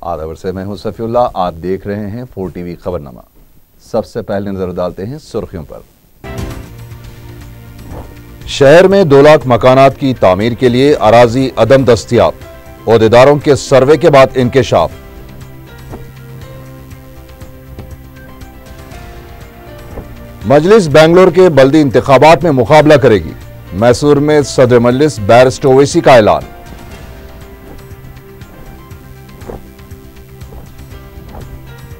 आदाबर से मैं हूं सफीउल्लाह। आप देख रहे हैं 4 टीवी खबरनामा। सबसे पहले नजर डालते हैं सुर्खियों पर। शहर में 2 लाख मकानात की तामीर के लिए अराजी अदम दस्तियाब, ओहदेदारों के सर्वे के बाद इंकशाफ। मजलिस बेंगलोर के बल्दी इंतखाबात में मुकाबला करेगी। मैसूर में सदर मजलिस बैरिस्टर ओवैसी का ऐलान।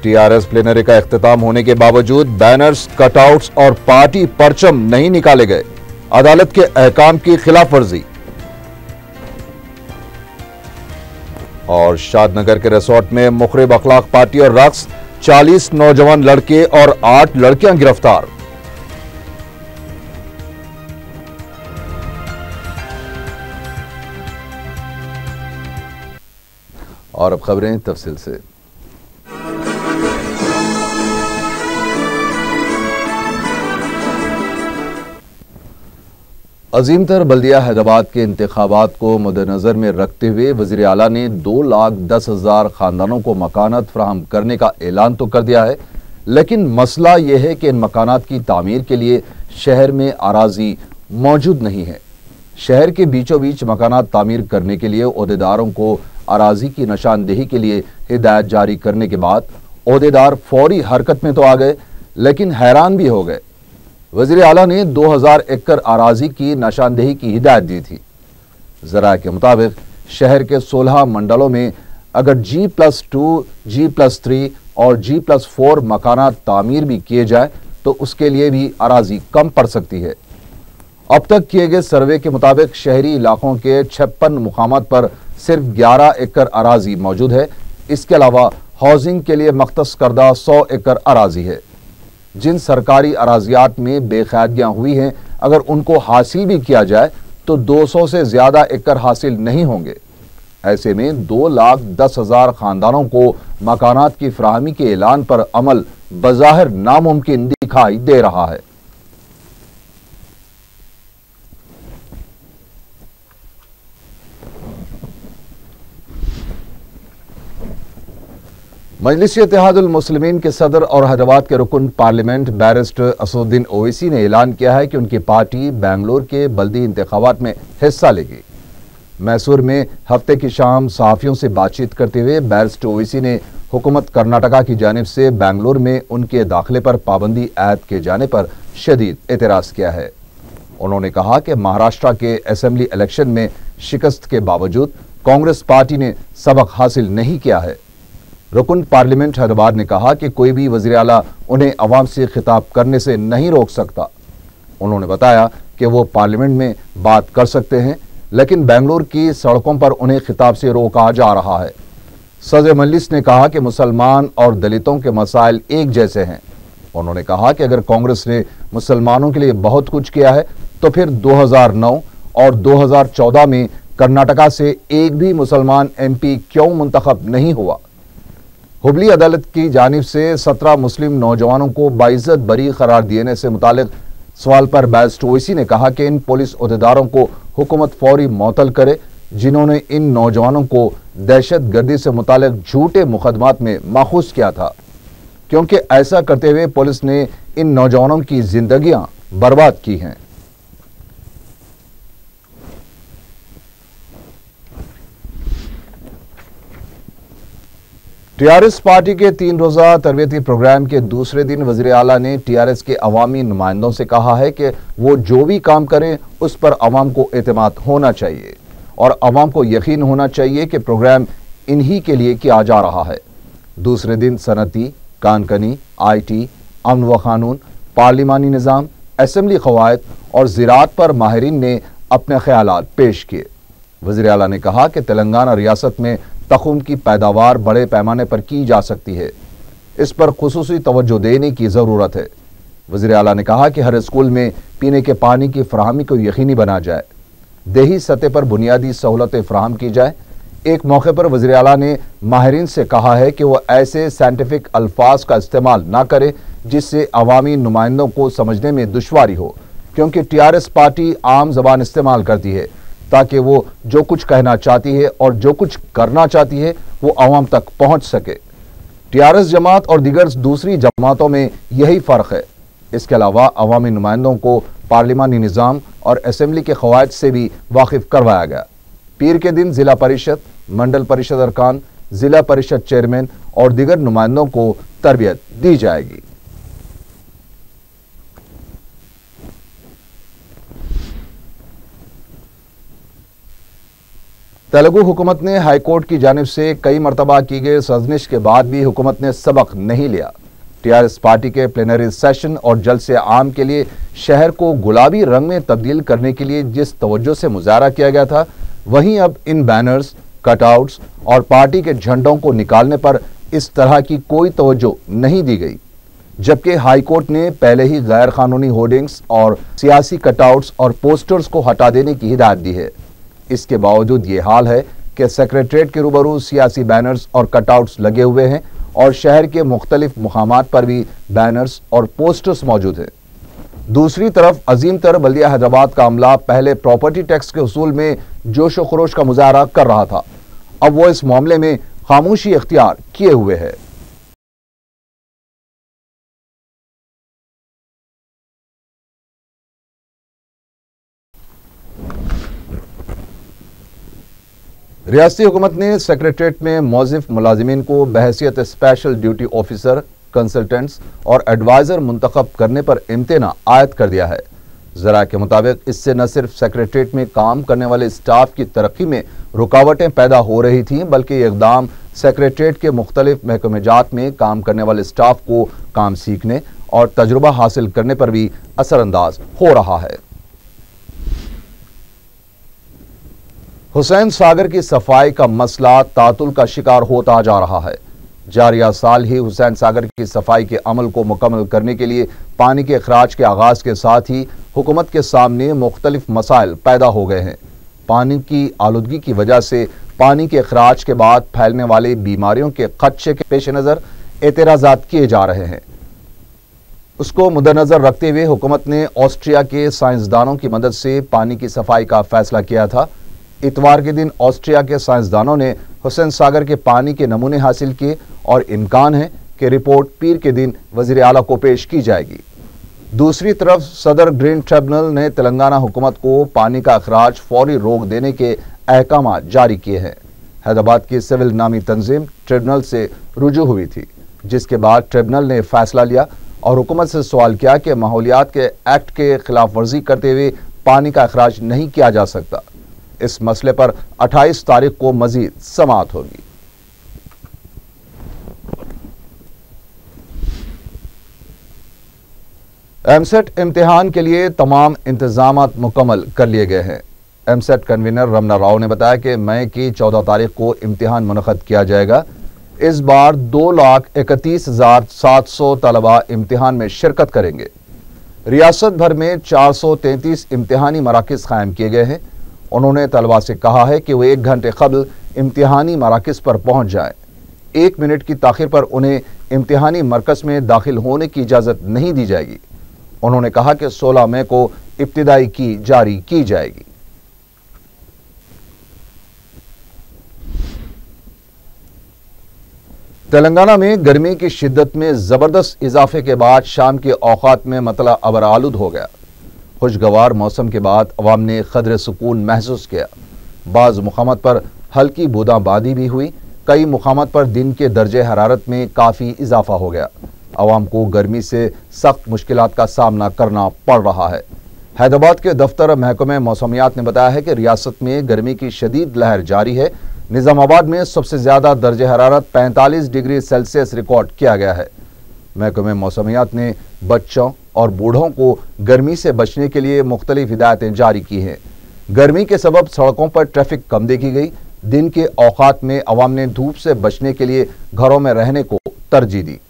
टीआरएस प्लेनरी का इख्तिताम होने के बावजूद बैनर्स, कटआउट्स और पार्टी परचम नहीं निकाले गए। अदालत के अहकाम की खिलाफ वर्जी। और शादनगर के रिसोर्ट में मुखरिब अखलाक पार्टी और रक्स, 40 नौजवान लड़के और 8 लड़कियां गिरफ्तार। और अब खबरें तफसील से। अजीमतर बल्दिया हैदराबाद के इंतखाबात को मद्देनजर में रखते हुए वज़ीर आला ने 2,10,000 खानदानों को मकानात फराहम करने का ऐलान तो कर दिया है, लेकिन मसला यह है कि इन मकानात की तामीर के लिए शहर में अराजी मौजूद नहीं है। शहर के बीचों बीच मकानात तामीर करने के लिए ओहदेदारों को अराजी की निशानदेही के लिए हिदायत जारी करने के बाद ओहदेदार फौरी हरकत में तो आ गए, लेकिन हैरान भी हो गए। वज़ीर आला ने 2000 एकड़ अराजी की निशानदेही की हिदायत दी थी। ज़राए के मुताबिक शहर के 16 मंडलों में अगर G+2, G+3 और G+4 मकानात तामीर भी किए जाए तो उसके लिए भी अराजी कम पड़ सकती है। अब तक किए गए सर्वे के मुताबिक शहरी इलाकों के 56 मुकामात पर सिर्फ 11 एकड़ अराजी मौजूद है। इसके अलावा हाउसिंग के लिए मख्तस करदा 100 एकड़ अराजी है। जिन सरकारी अराजियात में बेकायदगियां हुई हैं, अगर उनको हासिल भी किया जाए तो 200 से ज्यादा एकड़ हासिल नहीं होंगे। ऐसे में 2,10,000 खानदानों को मकानात की फराहमी के ऐलान पर अमल बज़ाहिर नामुमकिन दिखाई दे रहा है। मजलिस इत्तेहादुल मुस्लिमीन के सदर और हैदराबाद के रुकन पार्लियामेंट बैरिस्टर असदुद्दीन ओवैसी ने ऐलान किया है कि उनकी पार्टी बेंगलोर के बल्दी इंतखाबात में हिस्सा लेगी। मैसूर में हफ्ते की शाम सहाफियों से बातचीत करते हुए बैरिस्टर ओवैसी ने हुकूमत कर्नाटका की जानिब से बेंगलोर में उनके दाखिले पर पाबंदी आयद किए जाने पर शदीद एतराज़ किया है। उन्होंने कहा कि महाराष्ट्र के असेंबली इलेक्शन में शिकस्त के बावजूद कांग्रेस पार्टी ने सबक हासिल नहीं किया है। रुकन पार्लियामेंट हैदराबाद ने कहा कि कोई भी वज़ीर आला उन्हें अवाम से खिताब करने से नहीं रोक सकता। उन्होंने बताया कि वो पार्लियामेंट में बात कर सकते हैं, लेकिन बेंगलोर की सड़कों पर उन्हें खिताब से रोका जा रहा है। सदर मजलिस ने कहा कि मुसलमान और दलितों के मसाइल एक जैसे हैं। उन्होंने कहा कि अगर कांग्रेस ने मुसलमानों के लिए बहुत कुछ किया है तो फिर 2009 और 2014 में कर्नाटका से एक भी मुसलमान MP क्यों मुंतखब नहीं हुआ। हुबली अदालत की जानिब से 17 मुस्लिम नौजवानों को बाइज्जत बरी करार देने से मुतालिक सवाल पर बैरिस्टर ओवैसी ने कहा कि इन पुलिस ओहदेदारों को हुकूमत फौरी मुअत्तल करे जिन्होंने इन नौजवानों को दहशत गर्दी से मुतालिक झूठे मुकदमात में माखूज किया था, क्योंकि ऐसा करते हुए पुलिस ने इन नौजवानों की जिंदगियां बर्बाद की हैं। टीआरएस पार्टी के 3 रोज़ा तरबियती प्रोग्राम के दूसरे दिन वज़ीर आला ने टीआरएस के अवामी नुमाइंदों से कहा है कि वो जो भी काम करें उस पर अवाम को एतमाद होना चाहिए और अवाम को यकीन होना चाहिए कि प्रोग्राम इन्हीं के लिए किया जा रहा है। दूसरे दिन सनती, कानकनी, IT, अमन व कानून, पार्लिमानी निज़ाम, असेंबली क़वायद और ज़राअत पर माहिरीन ने अपने ख्यालात पेश किए। वज़ीर आला ने कहा कि तेलंगाना रियासत में तख़ुम की पैदावार बड़े पैमाने पर की जा सकती है, इस पर खुसूसी तवज्जो देने की ज़रूरत है। वज़ीर आला ने कहा कि हर स्कूल में पीने के पानी की फराहमी को यकीनी बना जाए, देही सतह पर बुनियादी सहूलतें फराहम की जाए। एक मौके पर वज़ीर आला ने माहिरीन से कहा है कि वह ऐसे साइंटिफिक अल्फाज का इस्तेमाल ना करे जिससे अवामी नुमाइंदों को समझने में दुश्वारी हो, क्योंकि टीआरएस पार्टी आम जबान इस्तेमाल करती है ताकि वो जो कुछ कहना चाहती है और जो कुछ करना चाहती है वो आवाम तक पहुंच सके। टीआरएस जमात और दीगर दूसरी जमातों में यही फर्क है। इसके अलावा अवामी नुमाइंदों को पार्लिमानी निज़ाम और असेंबली के क़वायद से भी वाकिफ करवाया गया। पीर के दिन जिला परिषद, मंडल परिषद अरकान, जिला परिषद चेयरमैन और दीगर नुमाइंदों को तरबियत दी जाएगी। तेलुगु हुकूमत ने हाईकोर्ट की जानिब से कई मरतबा की गई साजिश के बाद भी हुकूमत ने सबक नहीं लिया। टीआरएस पार्टी के प्लेनरी सेशन और जलसे आम के लिए शहर को गुलाबी रंग में तब्दील करने के लिए जिस तवज्जो से मुजाहरा किया गया था, वहीं अब इन बैनर्स, कटआउट्स और पार्टी के झंडों को निकालने पर इस तरह की कोई तवज्जो नहीं दी गई। जबकि हाईकोर्ट ने पहले ही गैर कानूनी होर्डिंग्स और सियासी कटआउट्स और पोस्टर्स को हटा देने की हिदायत दी है। इसके बावजूद ये हाल है कि सेक्रेटरीट के रूबरू सियासी बैनर्स और कटआउट्स लगे हुए हैं और शहर के मुख्तलिफ मुकामात पर भी बैनर्स और पोस्टर्स मौजूद हैं। दूसरी तरफ अजीम तर बल्दिया हैदराबाद का अमला पहले प्रॉपर्टी टैक्स के उसूल में जोश व खरोश का मुजाहरा कर रहा था, अब वो इस मामले में खामोशी इख्तियार किए हुए है। रियासती हुकूमत ने सेक्रेटरीट में मौजिफ मुलाजिमीन को बहैसियत स्पेशल ड्यूटी ऑफिसर, कंसल्टेंट्स और एडवाइजर मुंतखब करने पर इम्तना आयद कर दिया है। जरा के मुताबिक इससे न सिर्फ सेक्रेटरीट में काम करने वाले स्टाफ की तरक्की में रुकावटें पैदा हो रही थीं, बल्कि ये इकदाम सेक्रेटरीट के मुख्तलिफ महकमेजात में काम करने वाले स्टाफ को काम सीखने और तजुर्बा हासिल करने पर भी असरअंदाज हो रहा है। हुसैन सागर की सफाई का मसला तातुल का शिकार होता जा रहा है। जारिया साल ही हुसैन सागर की सफाई के अमल को मुकम्मल करने के लिए पानी के अखराज के आगाज के साथ ही हुकूमत के सामने मुख्तलिफ मसाइल पैदा हो गए हैं। पानी की आलूदगी की वजह से पानी के अखराज के बाद फैलने वाली बीमारियों के खदशे के पेश नज़र एतराज़ात किए जा रहे हैं। उसको मद्देनजर रखते हुए हुकूमत ने ऑस्ट्रिया के साइंसदानों की मदद से पानी की सफाई का फैसला किया था। इतवार के दिन ऑस्ट्रिया के साइंसदानों ने हुसैन सागर के पानी के नमूने हासिल किए और इम्कान है कि रिपोर्ट पीर के दिन वज़ीर आला को पेश की जाएगी। दूसरी तरफ सदर ग्रीन ट्रिब्यूनल ने तेलंगाना हुकूमत को पानी का अखराज फौरी रोक देने के अहकाम जारी किए हैं। हैदराबाद की सिविल नामी तंजीम ट्रिब्यूनल से रुजू हुई थी, जिसके बाद ट्रिब्यूनल ने फैसला लिया और हुकूमत से सवाल किया कि माहौलियात के एक्ट के खिलाफ वर्जी करते हुए पानी का अखराज नहीं किया जा सकता। इस मसले पर 28 तारीख को मजीद समाअत होगी। एमसेट इम्तिहान के लिए तमाम इंतजाम मुकम्मल कर लिए गए हैं। एमसेट कन्वीनर रमना राव ने बताया कि मई की 14 तारीख को इम्तिहान मुनक़द किया जाएगा। इस बार 2,31,700 तलबा इम्तिहान में शिरकत करेंगे। रियासत भर में 433 इम्तिहानी मराकिज़ कायम किए गए हैं। उन्होंने तलबा से कहा है कि वो 1 घंटे कबल इम्तिहानी मराकिज़ पर पहुंच जाएं। 1 मिनट की ताख़ीर पर उन्हें इम्तिहानी मरकज़ में दाखिल होने की इजाज़त नहीं दी जाएगी। उन्होंने कहा कि 16 मई को इब्तिदाई की जारी की जाएगी। तेलंगाना में गर्मी की शिद्दत में ज़बरदस्त इजाफे के बाद शाम के औकात में मतला अबर आलूद हो गया। खुशगवार मौसम के बाद अवाम ने क़दर सुकून महसूस किया। बाज़ मुकामात पर हल्की बूंदाबांदी भी हुई। कई मुकामात पर दिन के दर्जे हरारत में काफ़ी इजाफा हो गया। अवाम को गर्मी से सख्त मुश्किलात का सामना करना पड़ रहा है। हैदराबाद के दफ्तर महकमे मौसमियात ने बताया है कि रियासत में गर्मी की शदीद लहर जारी है। निज़ामाबाद में सबसे ज़्यादा दर्जे हरारत 45 डिग्री सेल्सियस रिकॉर्ड किया गया है। महकमे मौसमियात ने बच्चों और बूढ़ों को गर्मी से बचने के लिए मुख्तलिफ हिदायतें जारी की हैं। गर्मी के सबब सड़कों पर ट्रैफिक कम देखी गई। दिन के औकात में अवाम ने धूप से बचने के लिए घरों में रहने को तरजीह दी।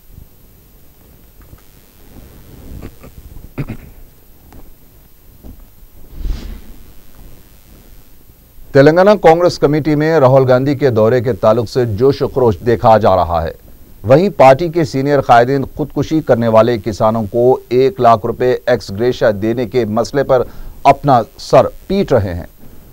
तेलंगाना कांग्रेस कमेटी में राहुल गांधी के दौरे के ताल्लुक से जोश व खरोश देखा जा रहा है। वहीं पार्टी के सीनियर कायदीन खुदकुशी करने वाले किसानों को 1 लाख रुपए एक्स ग्रेशिया देने के मसले पर अपना सर पीट रहे हैं।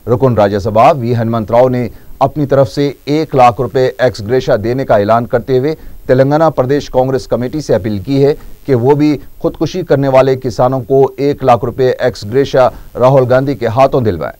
रुकन राज्यसभा वी हनुमंत राव ने अपनी तरफ से 1 लाख रुपए एक्स ग्रेशिया देने का ऐलान करते हुए तेलंगाना प्रदेश कांग्रेस कमेटी से अपील की है कि वो भी खुदकुशी करने वाले किसानों को 1 लाख रुपए एक्स ग्रेशिया राहुल गांधी के हाथों दिलवाएं।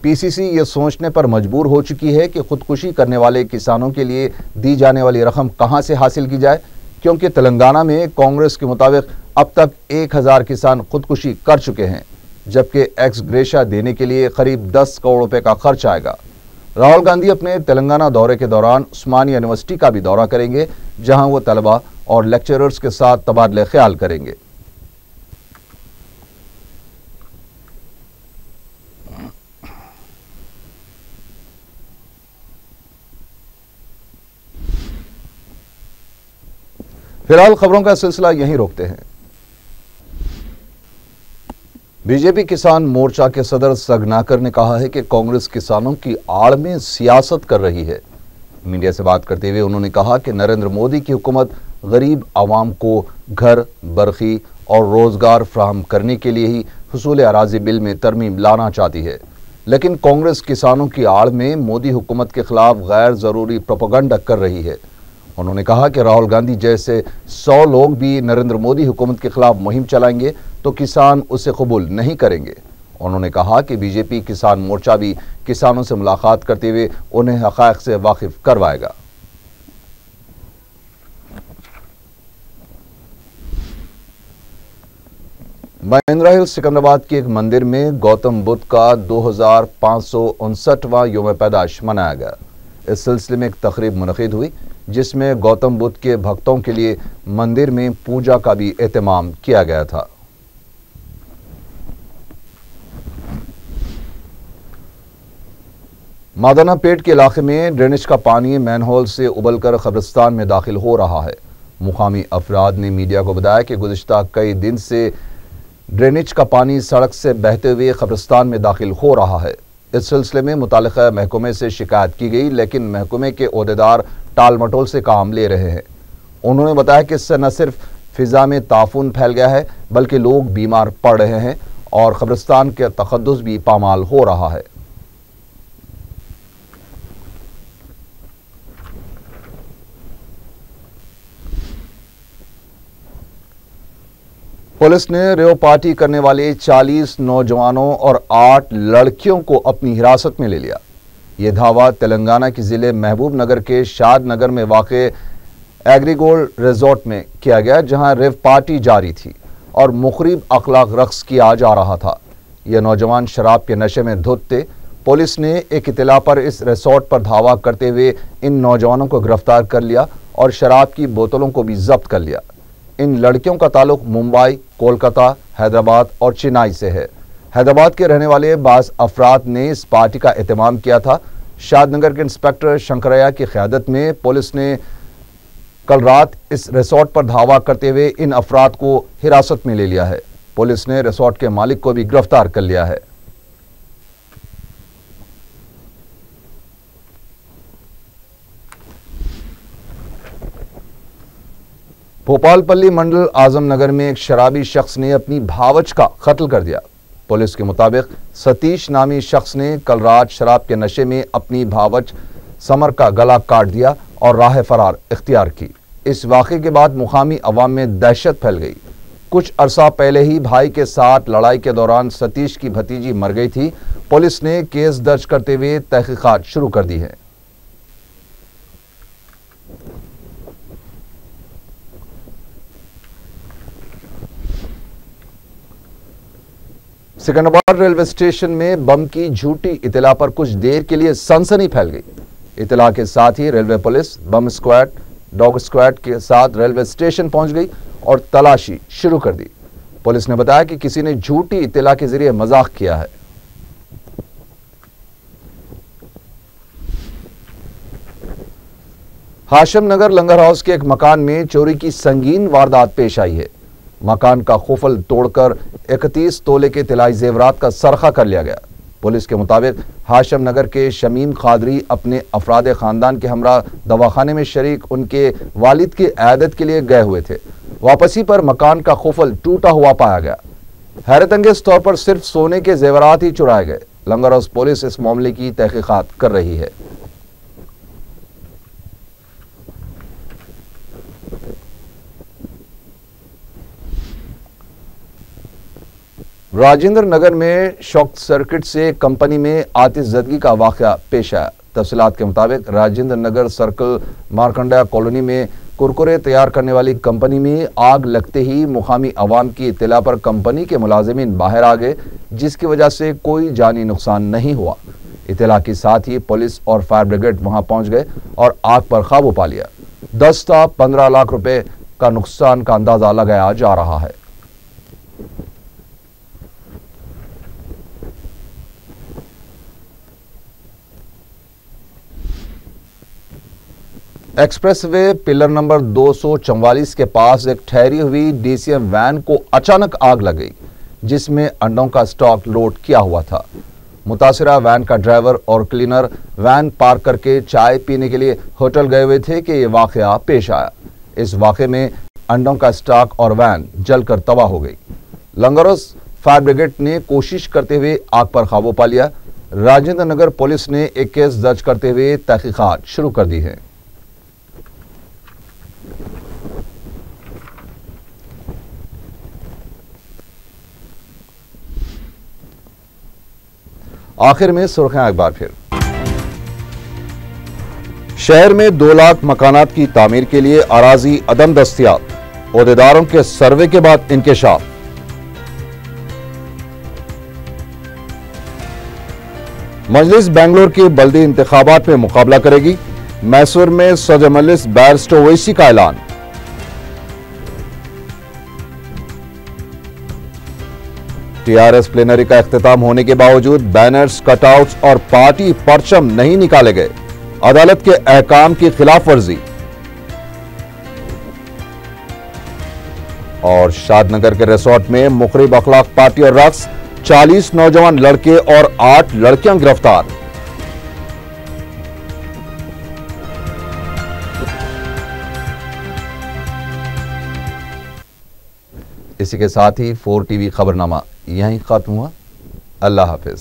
पीसीसी ये सोचने पर मजबूर हो चुकी है कि खुदकुशी करने वाले किसानों के लिए दी जाने वाली रकम कहां से हासिल की जाए, क्योंकि तेलंगाना में कांग्रेस के मुताबिक अब तक 1000 किसान खुदकुशी कर चुके हैं, जबकि एक्स ग्रेशिया देने के लिए करीब 10 करोड़ रुपए का खर्च आएगा। राहुल गांधी अपने तेलंगाना दौरे के दौरान उस्मानिया यूनिवर्सिटी का भी दौरा करेंगे, जहां वो तलबा और लेक्चरर्स के साथ तबादले ख्याल करेंगे। फिलहाल खबरों का सिलसिला यहीं रोकते हैं। बीजेपी किसान मोर्चा के सदर सगनाकर ने कहा है कि कांग्रेस किसानों की आड़ में सियासत कर रही है। मीडिया से बात करते हुए उन्होंने कहा कि नरेंद्र मोदी की हुकूमत गरीब आवाम को घर, बरखी और रोजगार फराहम करने के लिए ही हुसूल अराजी बिल में तरमीम लाना चाहती है, लेकिन कांग्रेस किसानों की आड़ में मोदी हुकूमत के खिलाफ गैर जरूरी प्रोपेगेंडा कर रही है। उन्होंने कहा कि राहुल गांधी जैसे 100 लोग भी नरेंद्र मोदी हुकूमत के खिलाफ मुहिम चलाएंगे तो किसान उसे कबूल नहीं करेंगे। उन्होंने कहा कि बीजेपी किसान मोर्चा भी किसानों से मुलाकात करते हुए उन्हें हक़ाइक़ से वाकिफ करवाएगा। महिंद्रा हिल्स सिकंदराबाद के एक मंदिर में गौतम बुद्ध का 2559वां यौम पैदाइश मनाया गया। इस सिलसिले में एक तकरीब मुनक़िद हुई, जिसमें गौतम बुद्ध के भक्तों के लिए मंदिर में पूजा का भी एहतमाम किया गया था। मादाना पेट के इलाके में ड्रेनेज का पानी मैनहोल से उबलकर कब्रिस्तान में दाखिल हो रहा है। मुकामी अफराद ने मीडिया को बताया कि गुज़िश्ता कई दिन से ड्रेनेज का पानी सड़क से बहते हुए कब्रिस्तान में दाखिल हो रहा है। इस सिलसिले में मुतालिका महकमे से शिकायत की गई, लेकिन महकमे के ओहदेदार टाल मटोल से काम ले रहे हैं। उन्होंने बताया कि इससे न सिर्फ फिजा में ताफून फैल गया है, बल्कि लोग बीमार पड़ रहे हैं और कब्रिस्तान के तक़द्दुस भी पामाल हो रहा है। पुलिस ने रेव पार्टी करने वाले 40 नौजवानों और 8 लड़कियों को अपनी हिरासत में ले लिया। ये धावा तेलंगाना के जिले महबूब नगर के शाद नगर में वाक़े एग्रीगोल्ड रिजॉर्ट में किया गया, जहां रेव पार्टी जारी थी और मुखरिब अखलाक रक्स किया जा रहा था। ये नौजवान शराब के नशे में धुत थे। पुलिस ने एक इत्तला पर इस रिसोर्ट पर धावा करते हुए इन नौजवानों को गिरफ्तार कर लिया और शराब की बोतलों को भी जब्त कर लिया। इन लड़कियों का ताल्लुक मुंबई, कोलकाता, हैदराबाद और चेन्नई से है। हैदराबाद के रहने वाले बाज़ अफराद ने इस पार्टी का एहतमाम किया था। शादनगर के इंस्पेक्टर शंकरैया की क़यादत में पुलिस ने कल रात इस रिसोर्ट पर धावा करते हुए इन अफराद को हिरासत में ले लिया है। पुलिस ने रिसोर्ट के मालिक को भी गिरफ्तार कर लिया है। भोपालपल्ली मंडल आजमनगर में एक शराबी शख्स ने अपनी भावच का कत्ल कर दिया। पुलिस के मुताबिक सतीश नामी शख्स ने कल रात शराब के नशे में अपनी भावच समर का गला काट दिया और राह फरार इख्तियार की। इस वाक़े के बाद मुकामी अवाम में दहशत फैल गई। कुछ अरसा पहले ही भाई के साथ लड़ाई के दौरान सतीश की भतीजी मर गई थी। पुलिस ने केस दर्ज करते हुए तहकीकात शुरू कर दी है। सिकंदराबाद रेलवे स्टेशन में बम की झूठी इतला पर कुछ देर के लिए सनसनी फैल गई। इतला के साथ ही railway police bomb squad, dog squad के साथ रेलवे स्टेशन पहुंच गई और तलाशी शुरू कर दी। पुलिस ने बताया कि किसी ने झूठी इतला के जरिए मजाक किया है। हाशिम नगर लंगर हाउस के एक मकान में चोरी की संगीन वारदात पेश आई है। मकान का खुफल तोड़कर 31 तोले के तिलाई जेवरात का सरखा कर लिया गया। पुलिस के मुताबिक हाशिम नगर के शमीम खादरी अपने अफराद खानदान के हमरा दवाखाने में शरीक उनके वालिद की इयादत के लिए गए हुए थे। वापसी पर मकान का खुफल टूटा हुआ पाया गया। हैरत अंगेज तौर पर सिर्फ सोने के जेवरात ही चुराए गए। लंगर हाउस पुलिस इस मामले की तहकीकात कर रही है। राजेंद्र नगर में शॉर्ट सर्किट से कंपनी में आतिशज़दगी का वाक़या पेश आया। तफसीलात के मुताबिक राजेंद्र नगर सर्कल मारकंडा कॉलोनी में कुरकुरे तैयार करने वाली कंपनी में आग लगते ही मुकामी अवाम की इत्तला पर कंपनी के मुलाजिमीन बाहर आ गए, जिसकी वजह से कोई जानी नुकसान नहीं हुआ। इत्तला के साथ ही पुलिस और फायर ब्रिगेड वहां पहुंच गए और आग पर काबू पा लिया। 10 से 15 लाख रुपए का नुकसान का अंदाजा लगाया जा रहा है। एक्सप्रेसवे पिलर नंबर 244 के पास एक ठहरी हुई डीसीएम वैन को अचानक आग लग गई, जिसमें अंडों का स्टॉक लोड किया हुआ था। मुतासिरा वैन का ड्राइवर और क्लीनर वैन पार्क करके चाय पीने के लिए होटल गए हुए थे कि यह वाकया पेश आया। इस वाकये में अंडों का स्टॉक और वैन जलकर तबाह हो गई। लंगर हाउस फायर ब्रिगेड ने कोशिश करते हुए आग पर काबू पा लिया। राजेंद्र नगर पुलिस ने एक केस दर्ज करते हुए तहकीकात शुरू कर दी है। आखिर में सुर्खियां एक बार फिर। शहर में 2 लाख मकानात की तामीर के लिए अराजी अदम दस्तियाब, ओहदेदारों के सर्वे के बाद इंकशाफ। मजलिस बेंगलोर के बल्दी इंतखाबात में मुकाबला करेगी। मैसूर में सदर मजलिस बैरिस्टर ओवैसी का ऐलान। टीआरएस प्लेनरी का इख्तिताम होने के बावजूद बैनर्स, कटआउट्स और पार्टी परचम नहीं निकाले गए। अदालत के अहकाम की खिलाफ वर्जी। और शादनगर के रिसोर्ट में मुखरिब अखलाक पार्टी और रक्स, 40 नौजवान लड़के और 8 लड़कियां गिरफ्तार। इसी के साथ ही 4 टीवी खबरनामा यहीं खत्म हुआ। अल्लाह हाफिज।